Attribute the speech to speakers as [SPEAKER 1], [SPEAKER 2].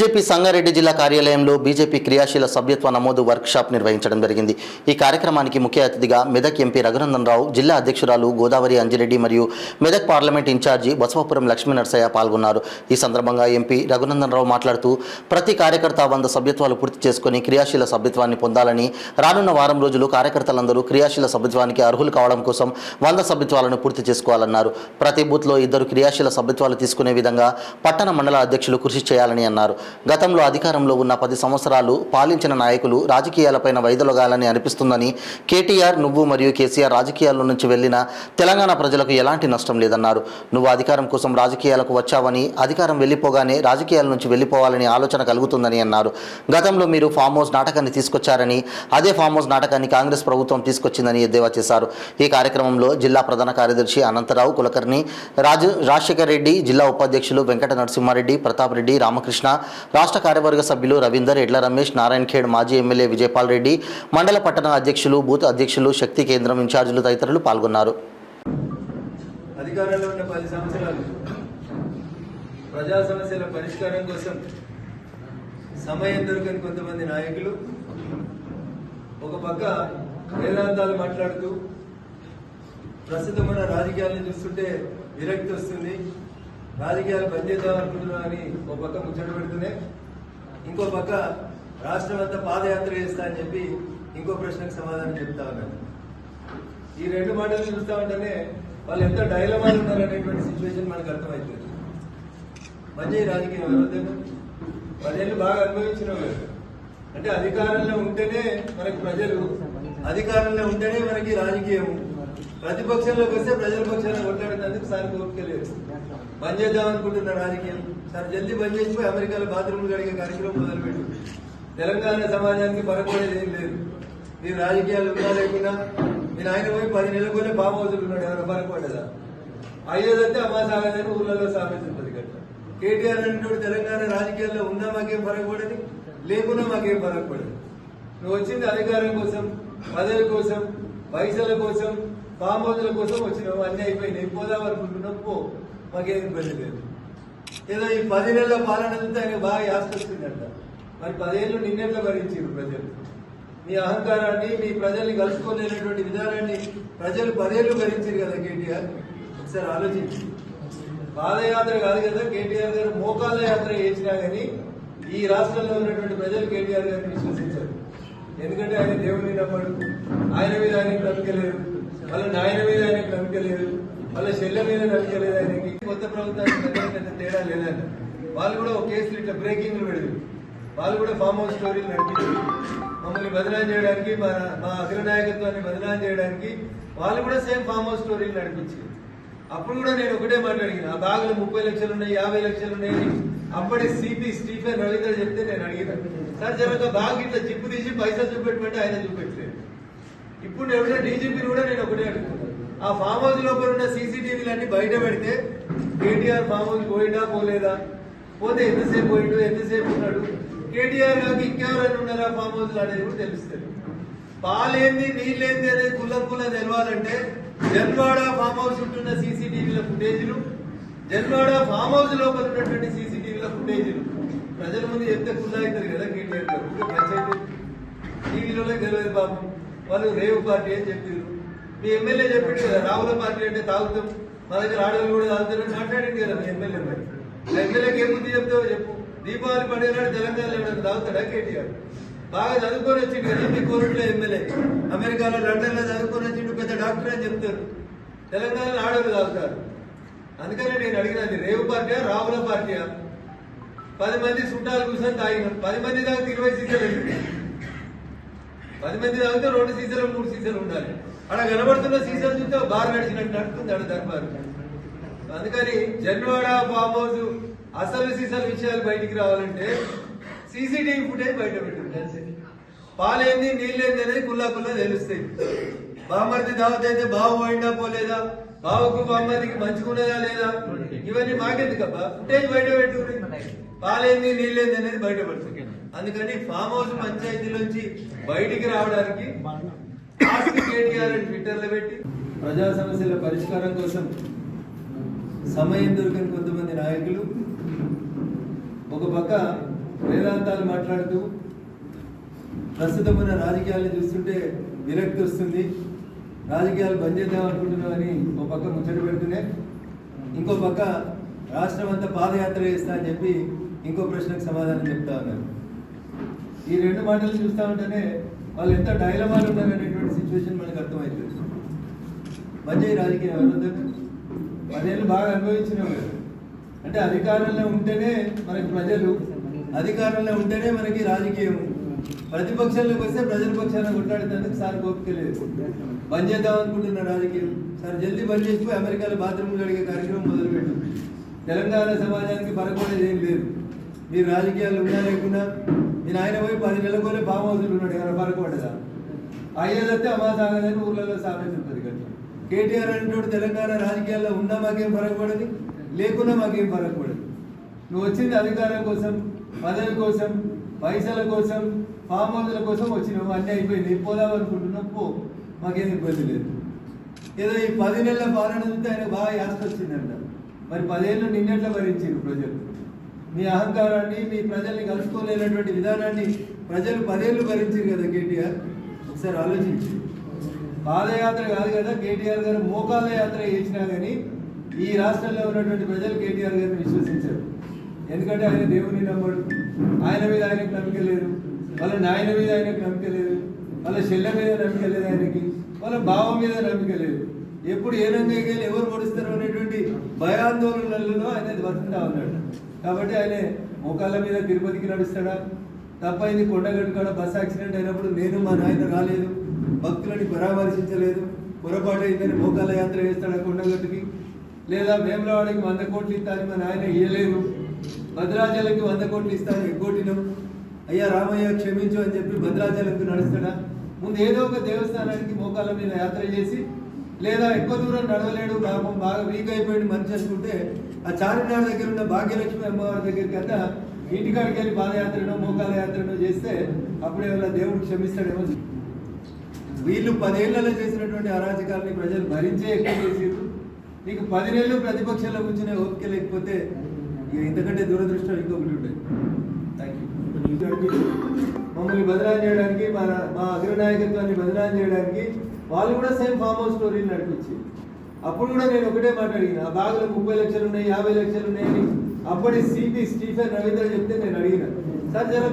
[SPEAKER 1] BJP Sangareddy జిల్లా కార్యాలయంలో BJP క్రియాశీల సభ్యత్వ నమోదు వర్క్షాప్ నిర్వహించడం జరిగింది. ఈ కార్యక్రమానికి ముఖ్య అతిథిగా మెదక్ ఎంపీ రఘునందన్ రావు, జిల్లా అధ్యక్షురాలు గోదావరి అంజిరెడ్డి మరియు మెదక్ పార్లమెంట్ ఇన్ఛార్జి బసవపురం లక్ష్మీ నరసయ్య పాల్గొన్నారు. ఈ సందర్భంగా ఎంపీ రఘునందన్ రావు మాట్లాడుతూ ప్రతి కార్యకర్త 100 సభ్యత్వాలు పూర్తి చేసుకుని క్రియాశీల సభ్యత్వాన్ని పొందాలని, రానున్న వారం రోజులు కార్యకర్తలందరూ క్రియాశీల సభ్యత్వానికి అర్హులు కావడం కోసం 100 సభ్యత్వాలను పూర్తి చేసుకోవాలన్నారు. ప్రతి బూత్లో 2 క్రియాశీల సభ్యత్వాలు తీసుకునే విధంగా పట్టణ మండల అధ్యక్షులు కృషి చేయాలని అన్నారు. గతంలో అధికారంలో ఉన్న 10 సంవత్సరాలు పాలించిన నాయకులు రాజకీయాలపైన వైదొలగాలని అనిపిస్తుందని, కేటీఆర్, నువ్వు మరియు కేసీఆర్ రాజకీయాల నుంచి వెళ్లిన తెలంగాణ ప్రజలకు ఎలాంటి నష్టం లేదన్నారు. నువ్వు అధికారం కోసం రాజకీయాలకు వచ్చావని, అధికారం వెళ్లిపోగానే రాజకీయాల నుంచి వెళ్లిపోవాలని ఆలోచన కలుగుతుందని అన్నారు. గతంలో మీరు ఫామ్ హౌస్ నాటకాన్ని తీసుకొచ్చారని, అదే ఫామ్ హౌస్ నాటకాన్ని కాంగ్రెస్ ప్రభుత్వం తీసుకొచ్చిందని ఎద్దేవా చేశారు. ఈ కార్యక్రమంలో జిల్లా ప్రధాన కార్యదర్శి అనంతరావు, కులకర్ణి, రాజశేఖర్ రెడ్డి, జిల్లా ఉపాధ్యక్షులు వెంకట నరసింహారెడ్డి, ప్రతాప్ రెడ్డి, రామకృష్ణ, రాష్ట్ర కార్యవర్గ సభ్యులు రవీందర్, ఎడ్ల రమేష్, నారాయణఖేడ్ మాజీ ఎమ్మెల్యే విజయపాల్ రెడ్డి, మండల పట్టణ అధ్యక్షులు, బూత్ అధ్యక్షులు, శక్తి కేంద్రం ఇన్ఛార్జీలు తదితరులు పాల్గొన్నారు.
[SPEAKER 2] అధికారంలో ఉన్న 10 సంవత్సరాలు ప్రజా సమస్యల పరిష్కారం కోసం సమయం దొరకని కొంతమంది నాయకులు ఒక పక్క వేదాంతాలు మాట్లాడుతూ ప్రస్తుతం మన రాజకీయాలను చూస్తుంటే విరక్తి వస్తుంది, రాజకీయాలు పనిచేద్దాం అనుకుంటున్నా అని ఒక పక్క ముచ్చట పెడుతూనే ఇంకో పక్క రాష్ట్రం అంతా పాదయాత్ర చేస్తా అని చెప్పి ఇంకో ప్రశ్నకు సమాధానం చెప్తా ఉన్నారు. ఈ 2 మాటలు చూస్తా ఉంటేనే వాళ్ళు ఎంత డైలమాలు ఉన్నారనేటువంటి సిచ్యువేషన్ మనకు అర్థమవుతుంది. మంచి రాజకీయం ఎవరైతే 10 ఏళ్ళు బాగా అనుభవించిన వాళ్ళు అంటే అధికారంలో ఉంటేనే మనకు ప్రజలు, అధికారంలో ఉంటేనే మనకి రాజకీయం, ప్రతిపక్షంలోకి వస్తే ప్రజల పక్షాన్ని కొట్లాడేందుకు సార్ కోరుకోలేదు. బంద్ చేద్దాం అనుకుంటున్న రాజకీయం సార్ జల్దీ బంద్ చేసిపోయి అమెరికాలో బాత్రూమ్లు కడిగే కార్యక్రమం మొదలుపెట్టు. తెలంగాణ సమాజానికి పరపడేది ఏం లేదు. మీరు రాజకీయాలు ఉన్నా లేకున్నా మీరు ఆయన పోయి 10 నెలలకోనే ఫామ్ హౌస్లు ఉన్నాడు, ఎవరైనా పరపడేదా? అయ్యేదంటే అమ్మాసాగదని ఊళ్ళలో సామెత ఉంటుంది కదా. కేటీఆర్ అంటే తెలంగాణ రాజకీయాల్లో ఉన్నా మాకేం పరగపడదు, లేకున్నా మాకేం పరగపడదు. నువ్వు వచ్చింది అధికారం కోసం, పదవి కోసం, పైసల కోసం, ఫామ్ హౌస్ల కోసం వచ్చినావు. అన్ని అయిపోయినాయి, పోదాం అనుకుంటున్నావు, పో, మాకేం ఇబ్బంది లేదు. ఏదో ఈ 10 నెలల పాలనంతా ఆయన బాగా యాస్తి వస్తుందంట. మరి 10 ఏళ్ళు నిన్నెట్లా భరించారు ప్రజలు? మీ అహంకారాన్ని, మీ ప్రజల్ని కలుసుకోలేనటువంటి విధానాన్ని ప్రజలు 10 ఏళ్ళు భరించారు కదా కేటీఆర్. ఒకసారి ఆలోచించి, పాదయాత్ర కాదు కదా కేటీఆర్ గారు, మోకాళ్ళ యాత్ర చేసినా కానీ ఈ రాష్ట్రంలో ఉన్నటువంటి ప్రజలు కేటీఆర్ గారిని విశ్వసించారు. ఎందుకంటే ఆయన దేవుడిని నమ్మడు, ఆయన మీద ఆయనకు నమ్మకం లేదు, వాళ్ళ నాయన మీద ఆయనకు నమ్మకం లేదు, వాళ్ళ చెల్లె మీద నమ్మకం లేదు. ఆయనకి కొత్త ప్రభుత్వానికి పెద్ద తేడా లేదండి. వాళ్ళు కూడా ఒక కేసులు ఇట్లా బ్రేకింగ్లు పెడతారు, వాళ్ళు కూడా ఫామ్ హౌస్ స్టోరీలు నడిపించారు. మమ్మల్ని బదనాం చేయడానికి, మా అగ్రనాయకత్వాన్ని బదనాం చేయడానికి వాళ్ళు కూడా సేమ్ ఫామ్ హౌస్ స్టోరీలు నడిపించారు. అప్పుడు కూడా నేను ఒకటే మాట్లాడిన, ఆ బ్యాగులు 30 లక్షలు ఉన్నాయి, 50 లక్షలు ఉన్నాయి. అప్పటి సిపి స్టీఫెన్ రవీంద్ర చెప్తే నేను అడిగిన, సార్ జరగ బ్యాగ్ ఇట్లా జిప్పు తీసి పైసలు చూపెట్టమంటే ఆయన చూపెట్టలేదు. ఇప్పుడు ఎవరైనా డీజీపీని కూడా నేను ఒకటే అడుగుతున్నాను, ఆ ఫామ్ హౌస్ లోపల ఉన్న సీసీటీవీలు అన్ని బయట పెడితే కేటీఆర్ ఫామ్ హౌస్ పోయినా పోలేదా, పోతే ఎంతసేపు పోయిండు, ఎంతసేపు ఉన్నాడు, కేటీఆర్ గారికి ఇంకెవరైనా ఉన్నారా ఫామ్ హౌస్ అనేది కూడా తెలుస్తుంది. పాలేంది నీళ్ళేంది అనేది కుల్ల తెలవాలంటే జన్వాడ ఫామ్ హౌస్ ఉంటున్న సీసీటీవీల ఫుటేజీలు, జన్వాడ ఫామ్ హౌస్ లోపల ఉన్నటువంటి సీసీటీవీల ఫుటేజీలు ప్రజల ముందు చెప్తే కుల్ల అవుతుంది కదా కేటీఆర్ గారు. పంచాయతీ టీవీలో తెలియదు బాబు, వాళ్ళు రేవు పార్టీ అని చెప్పారు. మీ ఎమ్మెల్యే చెప్పిండు కదా, రావుల పార్టీ అంటే తాగుతాం, మా దగ్గర ఆడవాళ్ళు కూడా తాగుతారని మాట్లాడింది కదా మీ ఎమ్మెల్యే. మరి ఆ ఎమ్మెల్యేకి ఏం బుద్ధి చెప్తావో చెప్పు. దీపావళి పండుగ నాడు తెలంగాణలో ఎవరైనా తాగుతాడా కేటీఆర్? బాగా చదువుకొని వచ్చిండు కదా మీ కోరుట్లో ఎమ్మెల్యే, అమెరికాలో, లండన్లో చదువుకొని వచ్చిండు, పెద్ద డాక్టర్ అని చెప్తారు. తెలంగాణలో ఆడవాళ్ళు తాగుతారు. అందుకనే నేను అడిగినది, రేవు పార్టీయా రావుల పార్టీయా? 10 మంది చుట్టాలు కూర్చొని తాగినాం, 10 మంది తాగితే 20 సీసాలు వెళ్ళింది. 10 మంది తాగితే 2 సీసాలు 3 సీసాలు ఉండాలి. అక్కడ కనబడుతున్న సీసాలు చూస్తే బార్ నడిచినట్టు నడుతుంది అక్కడ దర్బారు. అందుకని జన్వాడ ఫామ్ హౌస్ అసలు సీసాల విషయాలు బయటికి రావాలంటే సీసీటీవీ ఫుటేజ్ బయట పెట్టండి. పాలేంది నీళ్ళేంది అనేది కుల్లా తెలుస్తాయి. బామ్మర్ది దావత్ అయితే బావు పోయిందా పోలేదా, బావుకు బామ్మర్దికి మంచుకున్నదా లేదా, ఇవన్నీ మాకెందుకబ్బా, ఫుటేజ్ బయట పెట్టు. పాలేంది నీళ్ళేంది అనేది బయటపడుతుంది. అందుకని ఫామ్ హౌస్ పంచాయతీలోంచి బయటికి రావడానికి కేటీఆర్ అని ట్విట్టర్లో పెట్టి ప్రజా సమస్యల పరిష్కారం కోసం సమయం దొరకని కొంతమంది నాయకులు ఒక పక్క వేదాంతాలు మాట్లాడుతూ ప్రస్తుతం ఉన్న రాజకీయాలను చూస్తుంటే విరక్తి వస్తుంది, రాజకీయాలు బంద్ చేద్దాం అనుకుంటున్నామని ఒక పక్క ముచ్చట పెడుతూనే ఇంకో పక్క రాష్ట్రం అంతా పాదయాత్ర చేస్తా అని చెప్పి ఇంకో ప్రశ్నకు సమాధానం చెప్తా ఉన్నారు. ఈ రెండు మాటలు చూస్తూ ఉంటేనే వాళ్ళు ఎంత డైలమాలు ఉన్నారనేటువంటి సిచ్యువేషన్ మనకు అర్థమవుతుంది. మంచి రాజకీయం ఎవరు 10 ఏళ్ళు బాగా అనుభవించినాం కదా. అంటే అధికారంలో ఉంటేనే మనకి ప్రజలు, అధికారంలో ఉంటేనే మనకి రాజకీయం. ప్రతిపక్షంలోకి వస్తే ప్రజల పక్షాన కొట్లాడేందుకు సార్ ఓపిక లేదు. బంద్ చేద్దాం అనుకుంటున్న రాజకీయం సార్ జల్దీ బంద్ చేసిపోయి అమెరికాలో బాత్రూమ్లు అడిగే కార్యక్రమం మొదలుపెట్టు. తెలంగాణ సమాజానికి పరకోడేది ఏం లేదు. మీరు రాజకీయాలు ఉన్నా లేకున్నా మీ నాయన పోయి 10 నెలలకోలే ఫామ్ హౌస్లు ఉన్నాడు, ఎవరు పరకోడదా అయ్యేదైతే అమాసాగదని ఊర్లలో సామెత ఉంటుంది కదా. కేటీఆర్ అనేటువంటి తెలంగాణ రాజకీయాల్లో ఉన్నా మాకేం పరగపడదు, లేకున్నా మాకేం పరగపడదు. నువ్వు వచ్చింది అధికారం కోసం, పదవి కోసం, పైసల కోసం, ఫామ్ హౌస్ల కోసం వచ్చినావు. అన్నీ అయిపోయింది, పోదాం అనుకుంటున్నావు, పో, మాకేం ఇబ్బంది లేదు. ఏదో ఈ 10 నెలల పాలన చూస్తే ఆయన బాగా యాస్త వచ్చిందంట. మరి 10 ఏళ్ళు నిన్నెట్లా భరించారు ప్రజలు? మీ అహంకారాన్ని, మీ ప్రజల్ని కలుసుకోలేనటువంటి విధానాన్ని ప్రజలు 10 ఏళ్ళు భరించారు కదా కేటీఆర్. ఒకసారి ఆలోచించి, పాదయాత్ర కాదు కదా కేటీఆర్ గారు మోకాళ్ళ యాత్ర చేసినా కానీ ఈ రాష్ట్రంలో ఉన్నటువంటి ప్రజలు కేటీఆర్ గారిని విశ్వసించారు. ఎందుకంటే ఆయన దేవుని నమ్మడు, ఆయన మీద ఆయనకు నమ్మకం లేదు, వాళ్ళ నాయన మీద ఆయనకు నమ్మకం లేదు, వాళ్ళ చెల్లె మీద నమ్మకం లేదు, ఆయనకి వాళ్ళ భావం మీద నమ్మకం లేదు. ఎప్పుడు ఏ రంగంగా ఎవరు పొడుస్తారు అనేటువంటి భయాందోళనలలో ఆయన బతుకుతా ఉన్నాడు. కాబట్టి ఆయన మోకాళ్ళ మీద తిరుపతికి నడుస్తాడా? తప్పైంది కొండగట్టు కాడ బస్సు యాక్సిడెంట్ అయినప్పుడు నేను మా నాయన రాలేదు, భక్తులని పరామర్శించలేదు, పొరపాటు అయిందని మోకాళ్ళ యాత్ర చేస్తాడా కొండగట్టుకి? లేదా వేములవాడకి 100 కోట్లు ఇస్తాను మా నాయన ఇయ్యలేదు, భద్రాచలంకి 100 కోట్లు ఇస్తాను ఎగ్గొట్టినాం, అయ్యా రామయ్య క్షమించు అని చెప్పి భద్రాచలంకి నడుస్తాడా? ముందు ఏదో ఒక దేవస్థానానికి మోకాళ్ళ మీద యాత్ర చేసి, లేదా ఎక్కువ దూరం నడవలేడు, పాపం బాగా వీక్ అయిపోయాడు మనిషి అనుకుంటే ఆ చార్మినార్ దగ్గర ఉన్న భాగ్యలక్ష్మి అమ్మవారి దగ్గరికి అంతా ఇంటికాడికి వెళ్ళి పాదయాత్రనో మోకాళ్ళ యాత్రనో చేస్తే అప్పుడే వాళ్ళ దేవుడు క్షమిస్తాడేమో. వీళ్ళు 10 ఏళ్లలో చేసినటువంటి అరాచకాలని ప్రజలు భరించే ఎక్కువ చేసారు. నీకు 10 నెలలు ప్రతిపక్షంలో కూర్చునే ఓపిక లేకపోతే ఇక ఇంతకంటే దురదృష్టం ఇంకొకటి ఉంటుంది. Thank you. మమ్మల్ని బదనాలు చేయడానికి, మా అగ్రనాయకత్వాన్ని బదనాలు చేయడానికి వాళ్ళు కూడా సేమ్ ఫామ్ హౌస్ స్టోరీని నడిపించి, అప్పుడు కూడా నేను ఒకటే మాట్లాడిన, ఆ బాగులో 30 లక్షలు ఉన్నాయి, 50 లక్షలు ఉన్నాయని అప్పటి సిపి స్టీఫెన్ రవీంద్ర చెప్తే నేను అడిగిన, సార్ జర